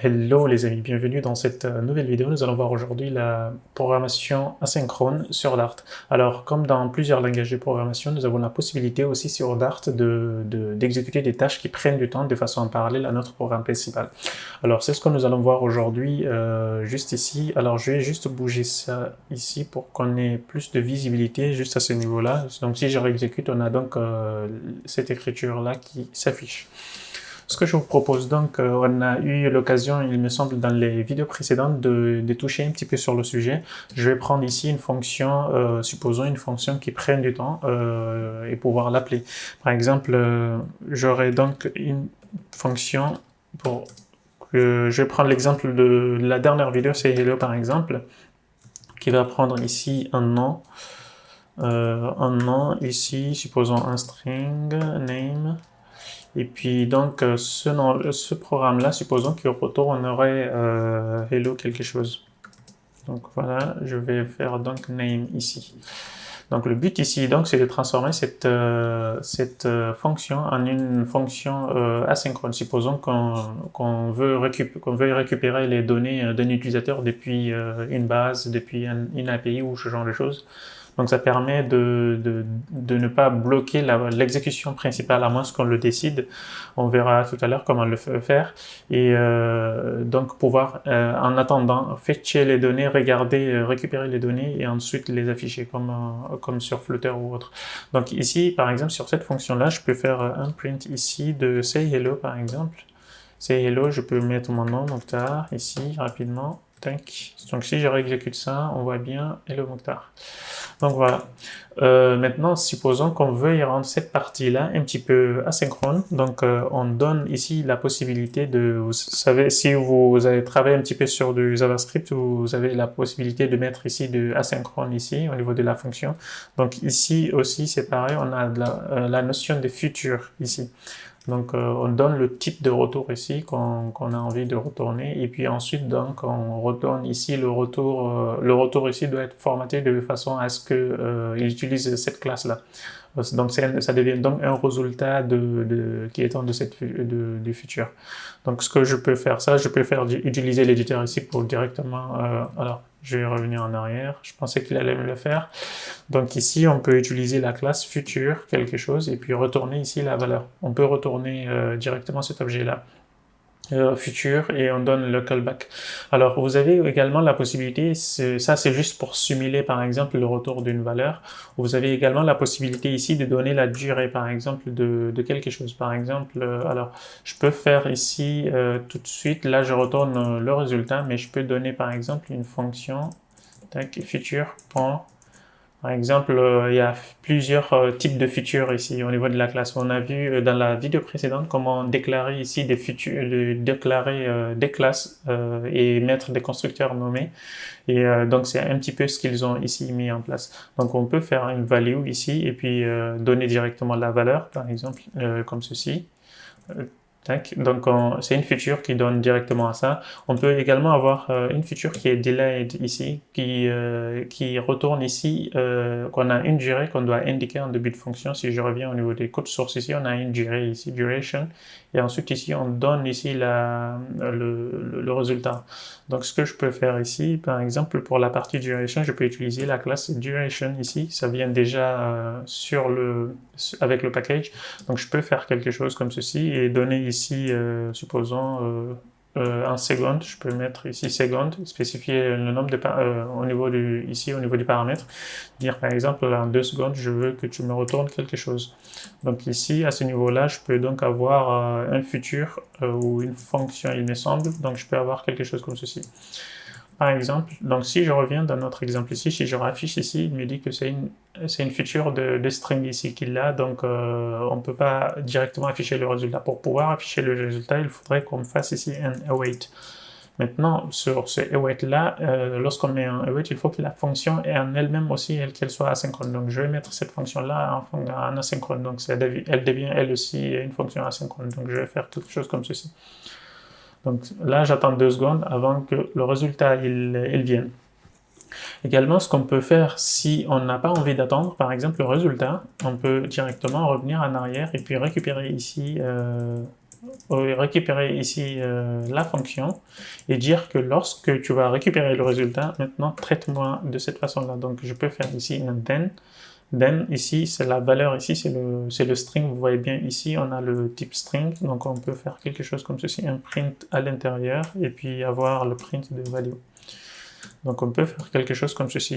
Hello les amis, bienvenue dans cette nouvelle vidéo. Nous allons voir aujourd'hui la programmation asynchrone sur Dart. Alors, comme dans plusieurs langages de programmation, nous avons la possibilité aussi sur Dart d'exécuter des tâches qui prennent du temps de façon en parallèle à notre programme principal. Alors, c'est ce que nous allons voir aujourd'hui juste ici. Alors, je vais juste bouger ça ici pour qu'on ait plus de visibilité juste à ce niveau-là. Donc, si je réexécute, on a donc cette écriture-là qui s'affiche. Ce que je vous propose donc, on a eu l'occasion, il me semble, dans les vidéos précédentes de toucher un petit peu sur le sujet. Je vais prendre ici une fonction, supposons une fonction qui prenne du temps et pouvoir l'appeler. Par exemple, j'aurai donc une fonction pour je vais prendre l'exemple de la dernière vidéo, c'est hello par exemple, qui va prendre ici un nom ici, supposons un string name. Et puis donc ce programme-là, supposons qu'au retour on aurait hello quelque chose. Donc voilà, je vais faire donc name ici. Donc le but ici donc c'est de transformer cette fonction en une fonction asynchrone. Supposons qu'on veut récupérer les données d'un utilisateur depuis une base, depuis une API ou ce genre de choses. Donc ça permet de ne pas bloquer l'exécution principale à moins qu'on le décide. On verra tout à l'heure comment le faire. Et donc pouvoir, en attendant, fetcher les données, regarder, récupérer les données et ensuite les afficher comme sur Flutter ou autre. Donc ici, par exemple, sur cette fonction-là, je peux faire un print ici de say hello par exemple. Say hello, je peux mettre mon nom, Mokhtar, ici, rapidement. Tac. Donc si je réexécute ça, on voit bien hello Mokhtar. Donc voilà. Maintenant, supposons qu'on veuille rendre cette partie-là un petit peu asynchrone. Donc on donne ici la possibilité de, vous savez, si vous avez travaillé un petit peu sur du JavaScript, vous avez la possibilité de mettre ici de asynchrone ici au niveau de la fonction. Donc ici aussi c'est pareil, on a la notion de futur ici. Donc on donne le type de retour ici qu'on a envie de retourner et puis ensuite donc on retourne ici le retour ici doit être formaté de façon à ce que il utilise cette classe là. Donc ça devient donc un résultat qui étant du futur. Donc ce que je peux faire je peux utiliser l'éditeur ici pour directement alors je vais revenir en arrière, je pensais qu'il allait me le faire. Donc ici, on peut utiliser la classe future, quelque chose, et puis retourner ici la valeur. On peut retourner directement cet objet-là, futur, et on donne le callback. Alors, vous avez également la possibilité, ça c'est juste pour simuler par exemple le retour d'une valeur. Vous avez également la possibilité ici de donner la durée par exemple de quelque chose. Par exemple, alors je peux faire ici tout de suite, là je retourne le résultat, mais je peux donner par exemple une fonction, tac, future. Par exemple, il y a plusieurs types de features ici au niveau de la classe. On a vu dans la vidéo précédente comment déclarer ici des features, déclarer des classes et mettre des constructeurs nommés. Et donc c'est un petit peu ce qu'ils ont ici mis en place. Donc on peut faire une value ici et puis donner directement la valeur, par exemple, comme ceci. Tac. Donc c'est une feature qui donne directement à ça. On peut également avoir une feature qui est delayed ici, qui retourne ici, qu'on a une durée qu'on doit indiquer en début de fonction. Si je reviens au niveau des codes sources ici, on a une durée ici, duration, et ensuite ici on donne ici le résultat. Donc ce que je peux faire ici, par exemple pour la partie duration, je peux utiliser la classe duration ici. Ça vient déjà avec le package. Donc je peux faire quelque chose comme ceci et donner ici, supposons, en seconde, je peux mettre ici seconde, spécifier le nombre au niveau du paramètre, dire par exemple en 2 secondes, je veux que tu me retournes quelque chose. Donc ici, à ce niveau-là, je peux donc avoir un futur ou une fonction, il me semble, donc je peux avoir quelque chose comme ceci. Par exemple, donc si je reviens dans notre exemple ici, si je raffiche ici, il me dit que c'est une feature de string ici qu'il a, donc on ne peut pas directement afficher le résultat. Pour pouvoir afficher le résultat, il faudrait qu'on fasse ici un await. Maintenant, sur ce await-là, lorsqu'on met un await, il faut que la fonction en elle-même aussi, qu'elle soit asynchrone. Donc je vais mettre cette fonction-là en asynchrone, donc elle devient elle aussi une fonction asynchrone. Donc je vais faire quelque chose comme ceci. Donc là, j'attends 2 secondes avant que le résultat il vienne. Également, ce qu'on peut faire si on n'a pas envie d'attendre, par exemple, le résultat, on peut directement revenir en arrière et puis récupérer ici récupérer ici la fonction et dire que lorsque tu vas récupérer le résultat, maintenant traite-moi de cette façon-là. Donc je peux faire ici un then ici c'est la valeur, ici c'est le string, vous voyez bien ici on a le type string, donc on peut faire quelque chose comme ceci, un print à l'intérieur et puis avoir le print de value. Donc on peut faire quelque chose comme ceci.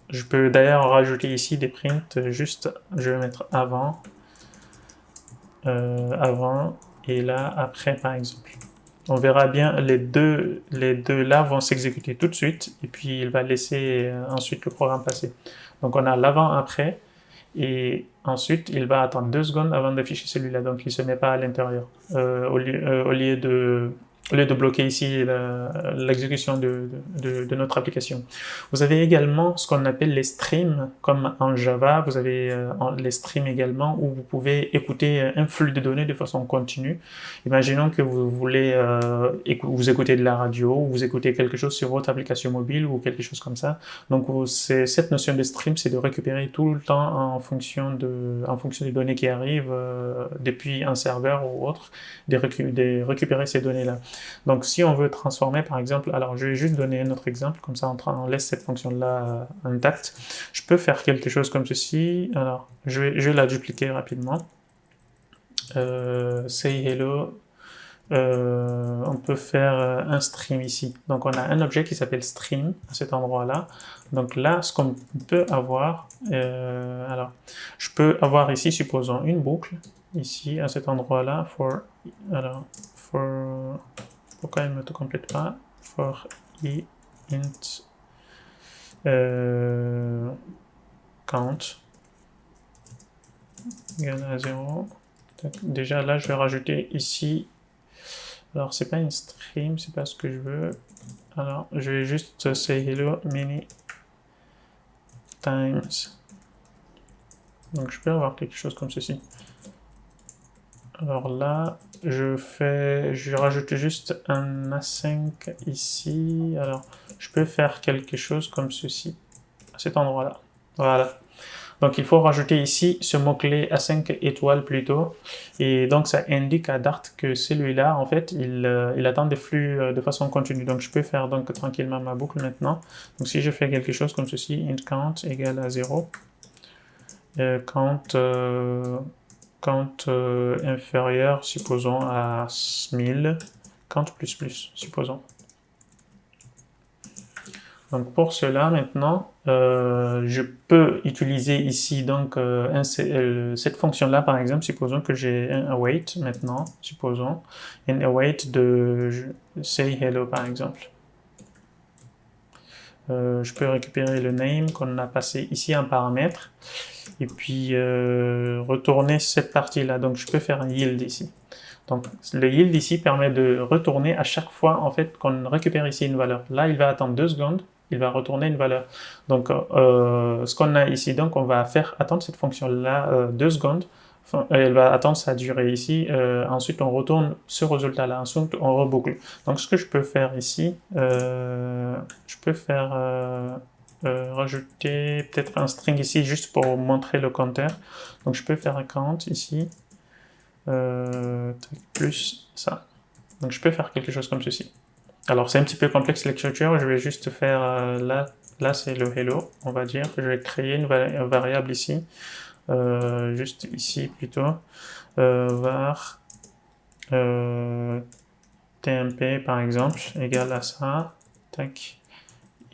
Je peux d'ailleurs rajouter ici des prints, juste je vais mettre avant, avant et là après par exemple. On verra bien les deux là vont s'exécuter tout de suite et puis il va laisser ensuite le programme passer. Donc on a l'avant après et ensuite il va attendre 2 secondes avant d'afficher celui-là, donc il ne se met pas à l'intérieur. Au lieu de bloquer ici l'exécution de notre application. Vous avez également ce qu'on appelle les streams, comme en Java, vous avez les streams également, où vous pouvez écouter un flux de données de façon continue. Imaginons que vous voulez vous écouter de la radio, ou vous écoutez quelque chose sur votre application mobile, ou quelque chose comme ça. Donc cette notion de stream, c'est de récupérer tout le temps en fonction des données qui arrivent depuis un serveur ou autre, de récupérer ces données-là. Donc si on veut transformer par exemple, alors je vais juste donner un autre exemple, comme ça on laisse cette fonction-là intacte. Je peux faire quelque chose comme ceci, alors je vais la dupliquer rapidement. Say hello, on peut faire un stream ici. Donc on a un objet qui s'appelle stream à cet endroit-là. Donc là, ce qu'on peut avoir, alors je peux avoir ici, supposons une boucle, ici à cet endroit-là, pourquoi il ne me complète pas? For i int count égale à 0. Déjà là, je vais rajouter ici. Alors, c'est pas une stream, c'est pas ce que je veux. Alors, je vais juste say hello many times. Donc, je peux avoir quelque chose comme ceci. Alors là, je rajoute juste un async ici. Alors, je peux faire quelque chose comme ceci, à cet endroit-là. Voilà. Donc, il faut rajouter ici ce mot-clé async étoile plutôt. Et donc, ça indique à Dart que celui-là, en fait, il attend des flux de façon continue. Donc, je peux faire donc tranquillement ma boucle maintenant. Donc, si je fais quelque chose comme ceci, int count égale à 0. Count inférieur, supposons à 1000, count plus, supposons. Donc pour cela maintenant, je peux utiliser ici donc cette fonction-là par exemple, supposons que j'ai un await maintenant, supposons, un await de say hello par exemple. Je peux récupérer le name qu'on a passé ici en paramètre et puis retourner cette partie-là. Donc je peux faire un yield ici. Donc le yield ici permet de retourner à chaque fois en fait qu'on récupère ici une valeur. Là, il va attendre 2 secondes, il va retourner une valeur. Donc ce qu'on a ici, donc on va faire attendre cette fonction-là 2 secondes. Elle va attendre sa durée ici. Ensuite, on retourne ce résultat-là. Ensuite, on reboucle. Donc, ce que je peux faire ici, je peux faire rajouter peut-être un string ici juste pour montrer le compteur. Donc, je peux faire un count ici plus ça. Donc, je peux faire quelque chose comme ceci. Alors, c'est un petit peu complexe l'écriture. Je vais juste faire là c'est le hello, on va dire. Je vais créer une variable ici. Juste ici plutôt, var tmp par exemple, égale à ça, tac,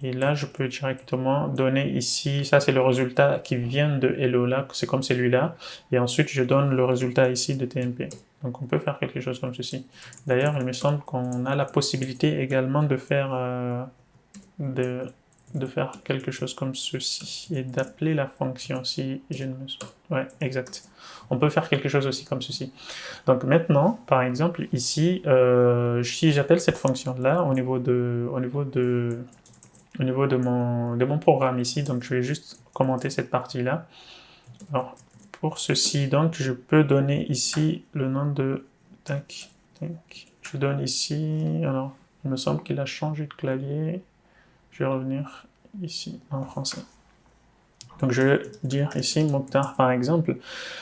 et là je peux directement donner ici, ça c'est le résultat qui vient de hello là, c'est comme celui-là, et ensuite je donne le résultat ici de tmp. Donc on peut faire quelque chose comme ceci. D'ailleurs il me semble qu'on a la possibilité également de faire quelque chose comme ceci et d'appeler la fonction si je ne me... Ouais, exact. On peut faire quelque chose aussi comme ceci. Donc maintenant, par exemple, ici, si j'appelle cette fonction-là au niveau de mon programme ici, donc je vais juste commenter cette partie-là. Alors, pour ceci, donc, je peux donner ici le nom de... Tac, tac. Je donne ici... Alors, il me semble qu'il a changé de clavier. Je vais revenir ici en français. Donc je vais dire ici Mokhtar par exemple.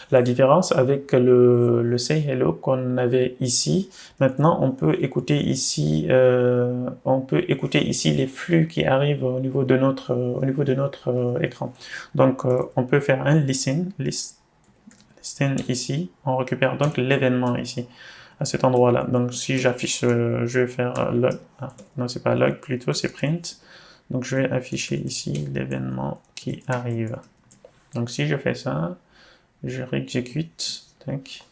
La différence avec le Say Hello qu'on avait ici, maintenant on peut écouter ici les flux qui arrivent au niveau de notre écran. Donc on peut faire un listen ici, on récupère donc l'événement ici à cet endroit-là. Donc si j'affiche, je vais faire log, non c'est pas log, plutôt c'est print. Donc je vais afficher ici l'événement qui arrive. Donc si je fais ça, je réexécute, tac.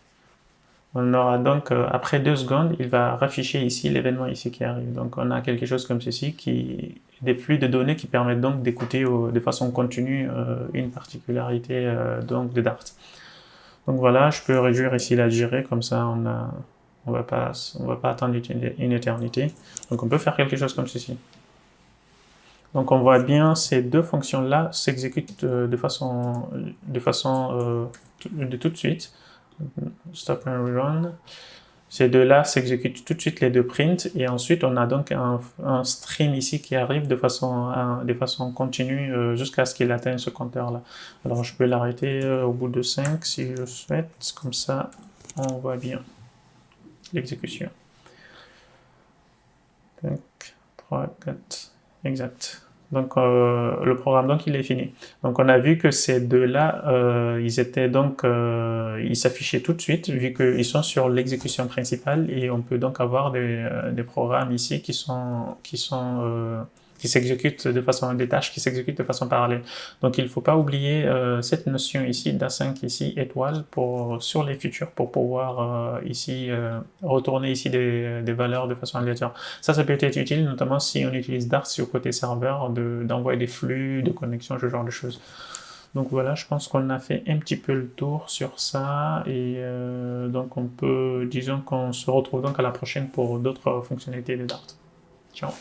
On aura donc, après 2 secondes, il va rafficher ici l'événement ici qui arrive. Donc on a quelque chose comme ceci, des flux de données qui permettent donc d'écouter de façon continue une particularité donc de Dart. Donc voilà, je peux réduire ici la durée, comme ça on va pas attendre une éternité. Donc on peut faire quelque chose comme ceci. Donc on voit bien ces deux fonctions-là s'exécutent de tout de suite. Stop and run. Ces deux-là s'exécutent tout de suite les deux prints et ensuite on a donc un stream ici qui arrive de façon continue jusqu'à ce qu'il atteigne ce compteur-là. Alors je peux l'arrêter au bout de 5 si je souhaite, comme ça on voit bien l'exécution. 3, 4, exact. Donc le programme donc il est fini. Donc on a vu que ces deux-là, ils s'affichaient tout de suite vu qu'ils sont sur l'exécution principale et on peut donc avoir des programmes ici qui s'exécutent de façon des tâches qui s'exécutent de façon parallèle. Donc il ne faut pas oublier cette notion ici d'A5 ici étoile sur les futurs pour pouvoir retourner ici des valeurs de façon aléatoire. Ça peut être utile notamment si on utilise Dart sur côté serveur d'envoyer des flux, de connexion, ce genre de choses. Donc voilà, je pense qu'on a fait un petit peu le tour sur ça et donc disons qu'on se retrouve donc à la prochaine pour d'autres fonctionnalités de Dart. Ciao.